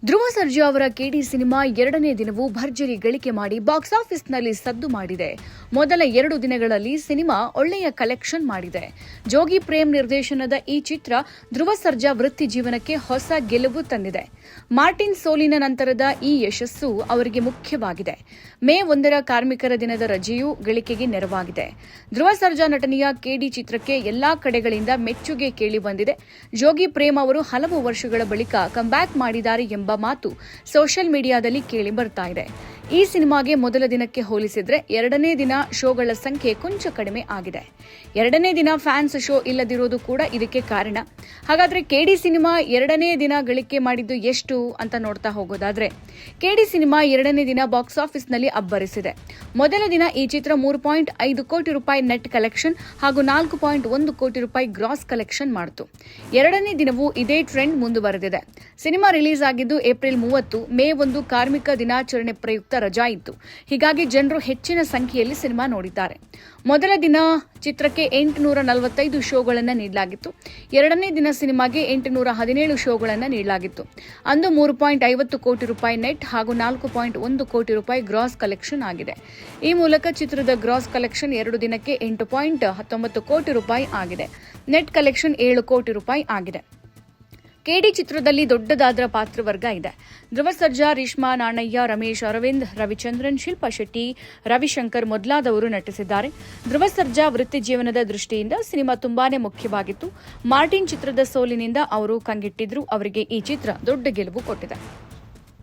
ಧ್ರುವ ಸರ್ಜಾ ಅವರ ಕೆಡಿ ಸಿನಿಮಾ ಎರಡನೇ ದಿನವೂ ಭರ್ಜರಿ ಗಳಿಕೆ ಮಾಡಿ ಬಾಕ್ಸ್ ಆಫೀಸ್ನಲ್ಲಿ ಸದ್ದು ಮಾಡಿದೆ. ಮೊದಲ 2 ದಿನಗಳಲ್ಲಿ ಸಿನಿಮಾ ಒಳ್ಳೆಯ ಕಲೆಕ್ಷನ್ ಮಾಡಿದೆ. ಜೋಗಿ ಪ್ರೇಮ್ ನಿರ್ದೇಶನದ ಈ ಚಿತ್ರ ಧ್ರುವ ಸರ್ಜಾ ವೃತ್ತಿ ಜೀವನಕ್ಕೆ ಹೊಸ ಗೆಲುವು ತಂದಿದೆ. ಮಾರ್ಟಿನ್ ಸೋಲಿನ ನಂತರದ ಈ ಯಶಸ್ಸು ಅವರಿಗೆ ಮುಖ್ಯವಾಗಿದೆ. ಮೇ 1ರ ಕಾರ್ಮಿಕರ ದಿನದ ರಜೆಯೂ ಗಳಿಕೆಗೆ ನೆರವಾಗಿದೆ. ಧ್ರುವ ಸರ್ಜಾ ನಟನೆಯ ಕೆಡಿ ಚಿತ್ರಕ್ಕೆ ಎಲ್ಲಾ ಕಡೆಗಳಿಂದ ಮೆಚ್ಚುಗೆ ಕೇಳಿ ಬಂದಿದೆ. ಜೋಗಿ ಪ್ರೇಮ್ ಅವರು ಹಲವು ವರ್ಷಗಳ ಬಳಿಕ ಕಂಬ್ಯಾಕ್ ಮಾಡಿದ್ದಾರೆ ಎಂಬ ಮಾತು ಸೋಷಿಯಲ್ ಮೀಡಿಯಾದಲ್ಲಿ ಕೇಳಿ ಬರ್ತಾ ಇದೆ. ಈ ಸಿನಿಮಾಗೆ ಮೊದಲ ದಿನಕ್ಕೆ ಹೋಲಿಸಿದ್ರೆ ಎರಡನೇ ದಿನ ಶೋಗಳ ಸಂಖ್ಯೆ ಕೊಂಚ ಕಡಿಮೆ ಆಗಿದೆ. ಎರಡನೇ ದಿನ ಫ್ಯಾನ್ಸ್ ಶೋ ಇಲ್ಲದಿರೋದು ಕೂಡ ಇದಕ್ಕೆ ಕಾರಣ. ಹಾಗಾದ್ರೆ ಕೆಡಿ ಸಿನಿಮಾ ಎರಡನೇ ದಿನ ಗಳಿಕೆ ಮಾಡಿದ್ದು ಎಷ್ಟು ಅಂತ ನೋಡ್ತಾ ಹೋಗೋದಾದ್ರೆ, ಕೆಡಿ ಸಿನಿಮಾ ಎರಡನೇ ದಿನ ಬಾಕ್ಸ್ ಆಫೀಸ್ನಲ್ಲಿ ಅಬ್ಬರಿಸಿದೆ. ಮೊದಲ ದಿನ ಈ ಚಿತ್ರ 3.5 ಕೋಟಿ ರೂಪಾಯಿ ನೆಟ್ ಕಲೆಕ್ಷನ್ ಹಾಗೂ 4.1 ಕೋಟಿ ರೂಪಾಯಿ ಗ್ರಾಸ್ ಕಲೆಕ್ಷನ್ ಮಾಡಿತು. ಎರಡನೇ ದಿನವೂ ಇದೇ ಟ್ರೆಂಡ್ ಮುಂದುವರೆದಿದೆ. ಸಿನಿಮಾ ರಿಲೀಸ್ ಆಗಿದ್ದು ಏಪ್ರಿಲ್ 30, ಮೇ 1 ಕಾರ್ಮಿಕ ದಿನಾಚರಣೆ ಪ್ರಯುಕ್ತ ರಜಾ ಇತ್ತು. ಹೀಗಾಗಿ ಜನರು ಹೆಚ್ಚಿನ ಸಂಖ್ಯೆಯಲ್ಲಿ ಸಿನಿಮಾ ನೋಡಿದ್ದಾರೆ. ಮೊದಲ ದಿನ ಚಿತ್ರಕ್ಕೆ 845 ಶೋಗಳನ್ನು ನೀಡಲಾಗಿತ್ತು. ಎರಡನೇ ದಿನ ಸಿನಿಮಾಗೆ 817 ಶೋಗಳನ್ನು ನೀಡಲಾಗಿತ್ತು. ಅಂದು 3.50 ಕೋಟಿ ರೂಪಾಯಿ ನೆಟ್ ಹಾಗೂ 4.1 ಕೋಟಿ ರೂಪಾಯಿ ಗ್ರಾಸ್ ಕಲೆಕ್ಷನ್ ಆಗಿದೆ. ಈ ಮೂಲಕ ಚಿತ್ರದ ಗ್ರಾಸ್ ಕಲೆಕ್ಷನ್ 2 ದಿನಕ್ಕೆ 8.19 ಕೋಟಿ ರೂಪಾಯಿ ಆಗಿದೆ. ನೆಟ್ ಕಲೆಕ್ಷನ್ 7 ಕೋಟಿ ರೂಪಾಯಿ ಆಗಿದೆ. ಕೆಡಿ ಚಿತ್ರದಲ್ಲಿ ದೊಡ್ಡದಾದ ಪಾತ್ರವರ್ಗ ಇದೆ. ಧ್ರುವ ಸರ್ಜಾ, ರೇಷ್ಮಾ ನಾಣಯ್ಯ, ರಮೇಶ್ ಅರವಿಂದ್, ರವಿಚಂದ್ರನ್, ಶಿಲ್ಪಾ ಶೆಟ್ಟಿ, ರವಿಶಂಕರ್ ಮೊದಲಾದವರು ನಟಿಸಿದ್ದಾರೆ. ಧ್ರುವ ಸರ್ಜಾ ವೃತ್ತಿ ಜೀವನದ ದೃಷ್ಟಿಯಿಂದ ಸಿನಿಮಾ ತುಂಬಾನೇ ಮುಖ್ಯವಾಗಿತ್ತು. ಮಾರ್ಟಿನ್ ಚಿತ್ರದ ಸೋಲಿನಿಂದ ಅವರು ಕಂಗೆಟ್ಟಿದ್ರು. ಅವರಿಗೆ ಈ ಚಿತ್ರ ದೊಡ್ಡ ಗೆಲುವು ಕೊಟ್ಟಿದೆ.